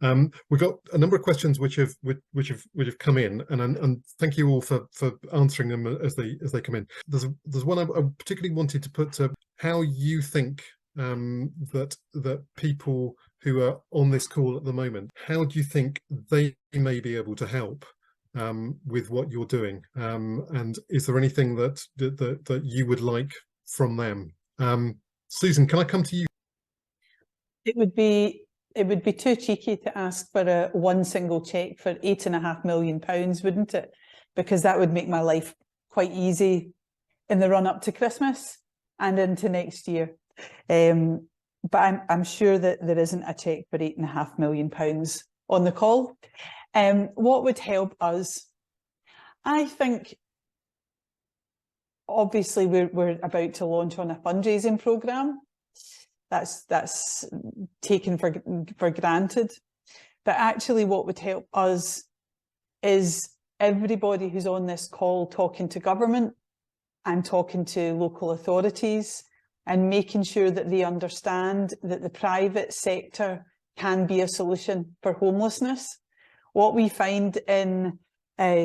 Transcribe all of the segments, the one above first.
We've got a number of questions which have come in, and thank you all for answering them as they come in. There's one I particularly wanted to put to how you think that people who are on this call at the moment, how do you think they may be able to help with what you're doing? And is there anything that you would like from them? Susan, can I come to you? It would be too cheeky to ask for one single cheque for £8.5 million, wouldn't it? Because that would make my life quite easy in the run up to Christmas and into next year. But I'm sure that there isn't a cheque for £8.5 million on the call. What would help us? I think obviously we're about to launch on a fundraising programme. That's taken for granted. But actually what would help us is everybody who's on this call talking to government and talking to local authorities and making sure that they understand that the private sector can be a solution for homelessness. What we find in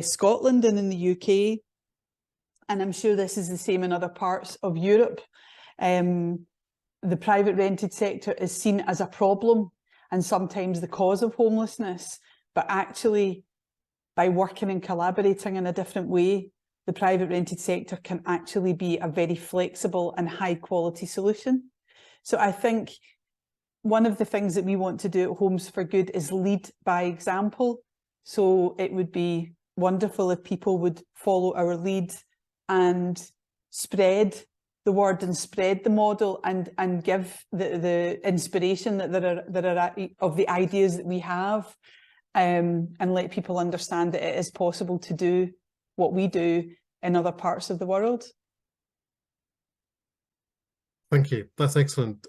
Scotland and in the UK, and I'm sure this is the same in other parts of Europe, the private rented sector is seen as a problem and sometimes the cause of homelessness, but actually by working and collaborating in a different way, the private rented sector can actually be a very flexible and high quality solution. So I think one of the things that we want to do at Homes for Good is lead by example. So it would be wonderful if people would follow our lead and spread the word and spread the model and give the inspiration that there are of the ideas that we have, and let people understand that it is possible to do what we do in other parts of the world. Thank you. That's excellent,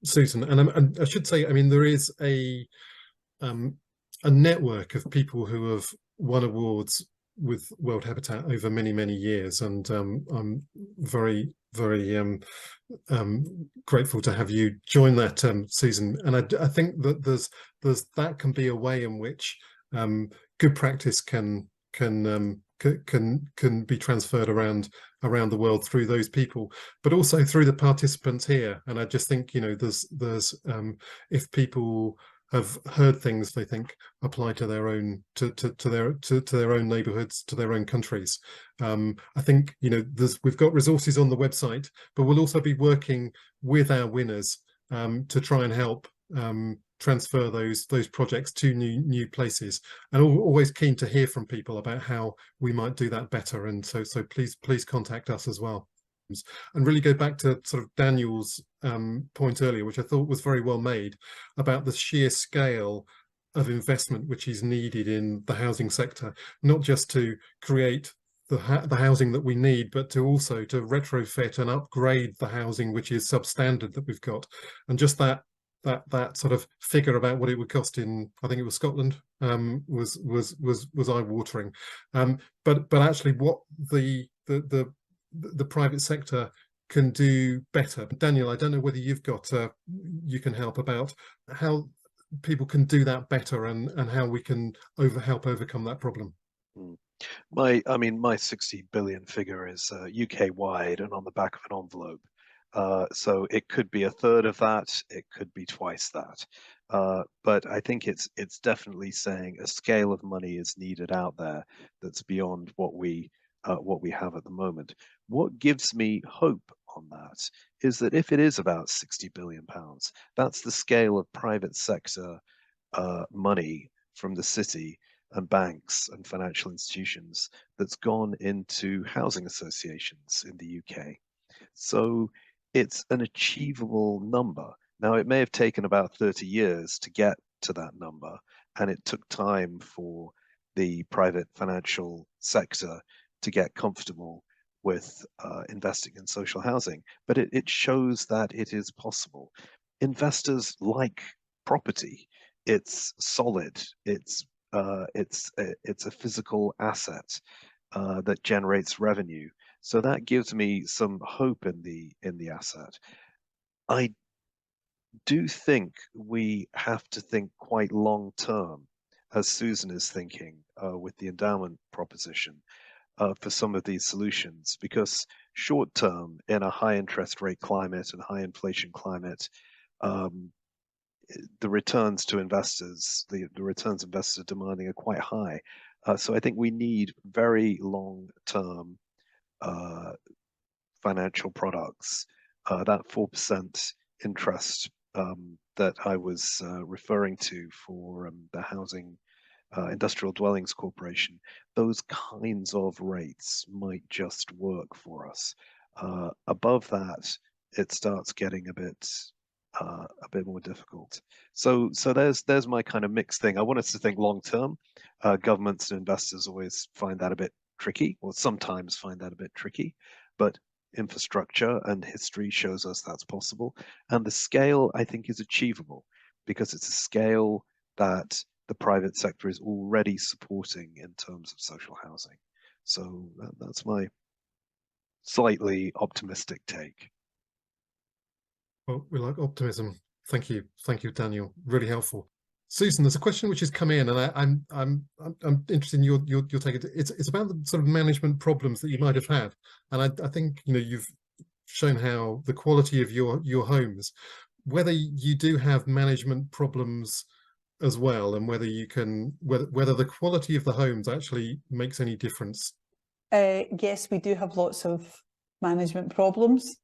Susan. And I should say, I mean, there is a network of people who have won awards with World Habitat over many years, and I'm very grateful to have you join that, Susan. And I think that there's that can be a way in which good practice can be transferred around the world through those people, but also through the participants here. And I just think, you know, there's if people have heard things they think apply to their own to their own neighborhoods, to their own countries. I think, you know, we've got resources on the website, but we'll also be working with our winners to try and help transfer those projects to new places, and always keen to hear from people about how we might do that better. And so please contact us as well. And really go back to sort of Daniel's point earlier, which I thought was very well made, about the sheer scale of investment which is needed in the housing sector, not just to create the housing that we need, but to also to retrofit and upgrade the housing which is substandard that we've got. And just that sort of figure about what it would cost in, I think it was Scotland, was eye-watering. But actually what the private sector can do better. Daniel, I don't know whether you've got you can help about how people can do that better, and how we can help overcome that problem. My 60 billion figure is UK wide and on the back of an envelope. So it could be a third of that, it could be twice that. But I think it's definitely saying a scale of money is needed out there that's beyond what we have at the moment. What gives me hope on that is that if it is about £60 billion, that's the scale of private sector money from the city and banks and financial institutions that's gone into housing associations in the UK. So it's an achievable number. Now, it may have taken about 30 years to get to that number, and it took time for the private financial sector to get comfortable with investing in social housing, but it shows that it is possible. Investors like property. It's solid. It's a physical asset that generates revenue. So that gives me some hope in the asset. I do think we have to think quite long term, as Susan is thinking with the endowment proposition for some of these solutions, because short term, in a high interest rate climate and high inflation climate, um, the returns to investors, the returns investors are demanding are quite high. So I think we need very long term financial products. That 4% interest that I was referring to for the Housing Industrial Dwellings Corporation, those kinds of rates might just work for us. Above that, it starts getting a bit more difficult. So there's my kind of mixed thing. I want us to think long term. Governments and investors always find that a bit tricky, or sometimes find that a bit tricky, but infrastructure and history shows us that's possible. And the scale, I think, is achievable because it's a scale that the private sector is already supporting in terms of social housing. So that's my slightly optimistic take. Well, we like optimism. Thank you, Daniel. Really helpful. Susan, there's a question which has come in, and I'm interested in your take. It's about the sort of management problems that you might have had, and I think you've shown how the quality of your homes, whether you do have management problems as well, and whether you can whether the quality of the homes actually makes any difference. Yes, we do have lots of management problems.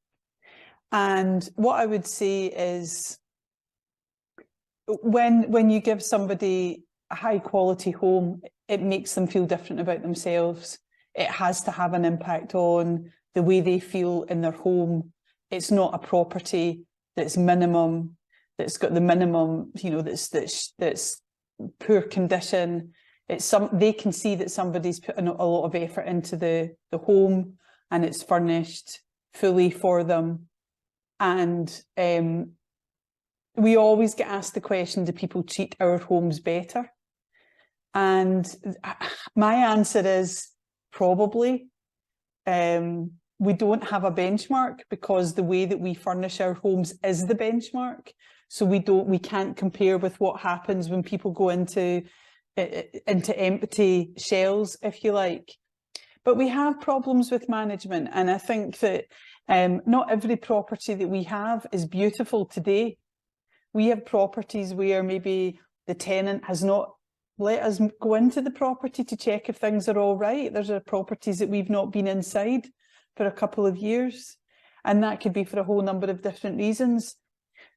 And what I would say is when you give somebody a high quality home, it makes them feel different about themselves. It has to have an impact on the way they feel in their home. It's not a property that's minimum, that's got the minimum, that's poor condition. They can see that somebody's putting a lot of effort into the home, and it's furnished fully for them. And we always get asked the question, do people treat our homes better? And my answer is probably. We don't have a benchmark because the way that we furnish our homes is the benchmark. So we can't compare with what happens when people go into empty shells, if you like. But we have problems with management, and I think that not every property that we have is beautiful today. We have properties where maybe the tenant has not let us go into the property to check if things are all right. There's properties that we've not been inside for a couple of years, and that could be for a whole number of different reasons.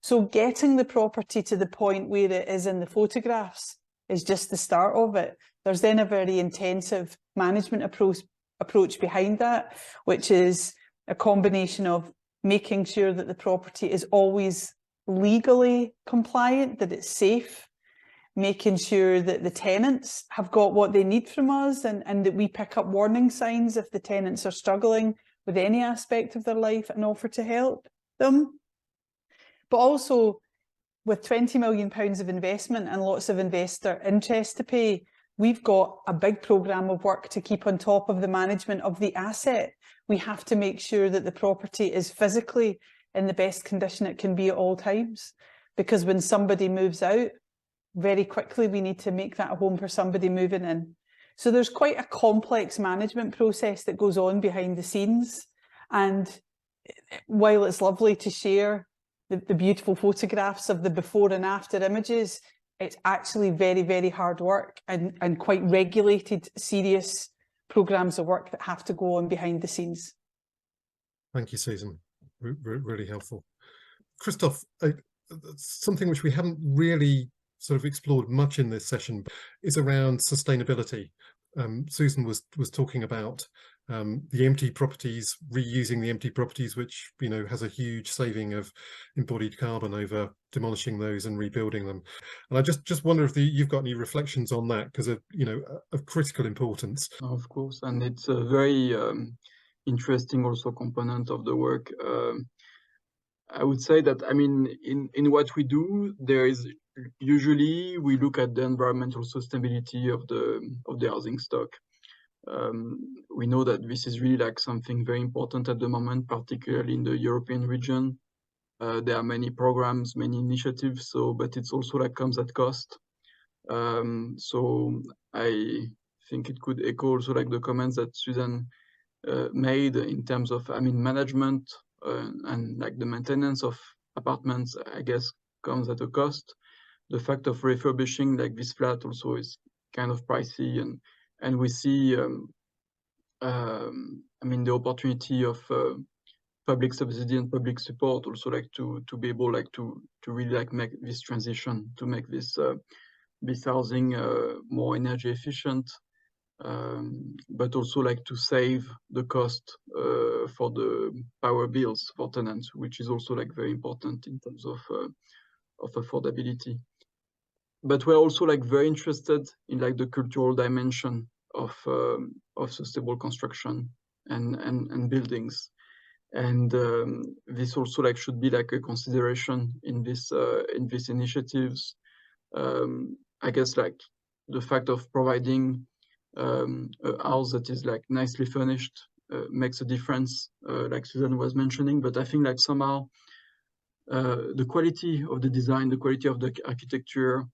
So getting the property to the point where it is in the photographs is just the start of it. There's then a very intensive management approach behind that, which is a combination of making sure that the property is always legally compliant, that it's safe, making sure that the tenants have got what they need from us, and that we pick up warning signs if the tenants are struggling with any aspect of their life and offer to help them. But also, with £20 million of investment and lots of investor interest to pay, we've got a big programme of work to keep on top of the management of the asset. We have to make sure that the property is physically in the best condition it can be at all times, because when somebody moves out, very quickly we need to make that a home for somebody moving in. So there's quite a complex management process that goes on behind the scenes. And while it's lovely to share the beautiful photographs of the before and after images, it's actually very, very hard work and quite regulated, serious programmes of work that have to go on behind the scenes. Thank you, Susan. Really helpful. Christoph, something which we haven't really sort of explored much in this session is around sustainability. Susan was talking about the empty properties, reusing the empty properties, which has a huge saving of embodied carbon over demolishing those and rebuilding them. And I just wonder if you've got any reflections on that, because of critical importance. Of course, and it's a very interesting also component of the work. I would say that, I mean, in what we do, there is usually we look at the environmental sustainability of the housing stock. We know that this is really like something very important at the moment, particularly in the European region. There are many programs, many initiatives, but it's also like comes at cost. So I think it could echo also like the comments that Susan made in terms of, management and like the maintenance of apartments, I guess, comes at a cost. The fact of refurbishing like this flat also is kind of pricey, and we see, the opportunity of public subsidy and public support also like to be able like to really like make this transition, to make this housing more energy efficient, but also like to save the cost for the power bills for tenants, which is also like very important in terms of affordability. But we're also like very interested in like the cultural dimension of sustainable construction and buildings, and this also like should be like a consideration in these initiatives. I guess like the fact of providing a house that is like nicely furnished makes a difference, like Susan was mentioning. But I think like somehow the quality of the design, the quality of the architecture,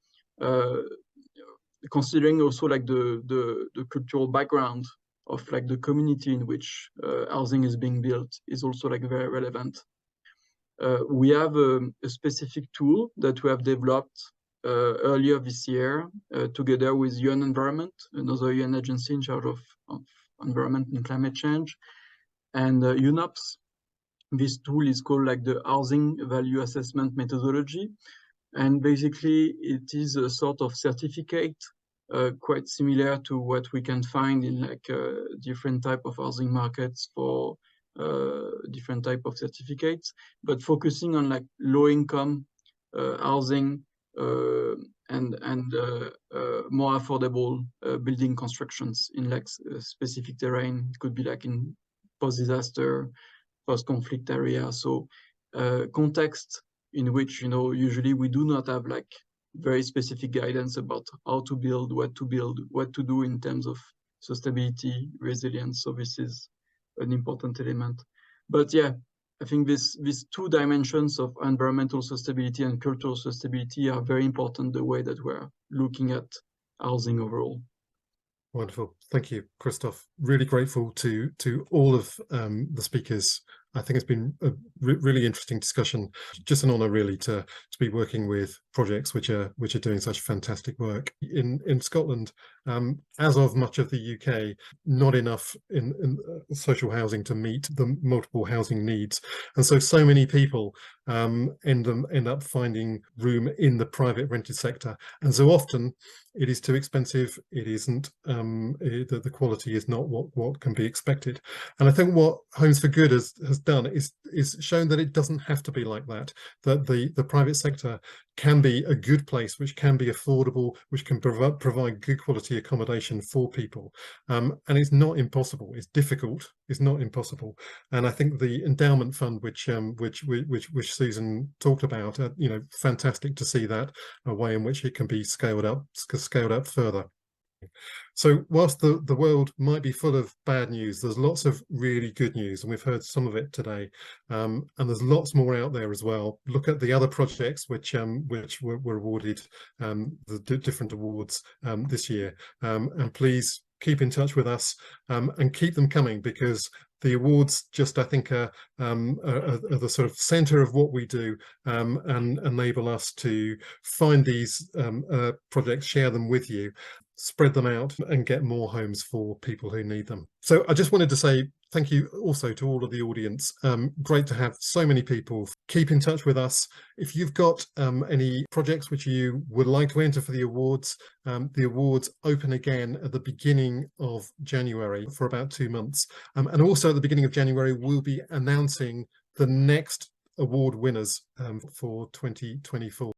considering also like the cultural background of like the community in which housing is being built, is also like very relevant. We have a specific tool that we have developed earlier this year together with UN Environment, another UN agency in charge of environment and climate change, and UNOPS. This tool is called like the Housing Value Assessment Methodology, and basically it is a sort of certificate quite similar to what we can find in like different type of housing markets for different type of certificates, but focusing on like low income housing and more affordable building constructions in like specific terrain. It could be like in post-disaster, post-conflict area. So context in which, usually we do not have like very specific guidance about how to build, what to do in terms of sustainability, resilience. So this is an important element. But yeah, I think these two dimensions of environmental sustainability and cultural sustainability are very important, the way that we're looking at housing overall. Wonderful. Thank you, Christophe. Really grateful to all of the speakers. I think it's been a really interesting discussion. Just an honor, really, to be working with projects which are doing such fantastic work in Scotland. As of much of the UK, not enough in social housing to meet the multiple housing needs, and so many people end up finding room in the private rented sector, and so often it is too expensive. It isn't the quality is not what can be expected. And I think what Homes for Good has done is shown that it doesn't have to be like that. That the private sector can be a good place, which can be affordable, which can provide good quality accommodation for people. And it's not impossible. It's difficult. It's not impossible. And I think the endowment fund, which Susan talked about, fantastic to see that a way in which it can be scaled up further. So whilst the world might be full of bad news, there's lots of really good news, and we've heard some of it today. And there's lots more out there as well. Look at the other projects which were awarded the different awards this year, and please keep in touch with us and keep them coming, because the awards just, I think, are the sort of center of what we do, and enable us to find these projects, share them with you, spread them out, and get more homes for people who need them. So I just wanted to say thank you also to all of the audience. Great to have so many people. Keep in touch with us. If you've got any projects which you would like to enter for the awards open again at the beginning of January for about 2 months. And also at the beginning of January, we'll be announcing the next award winners for 2024.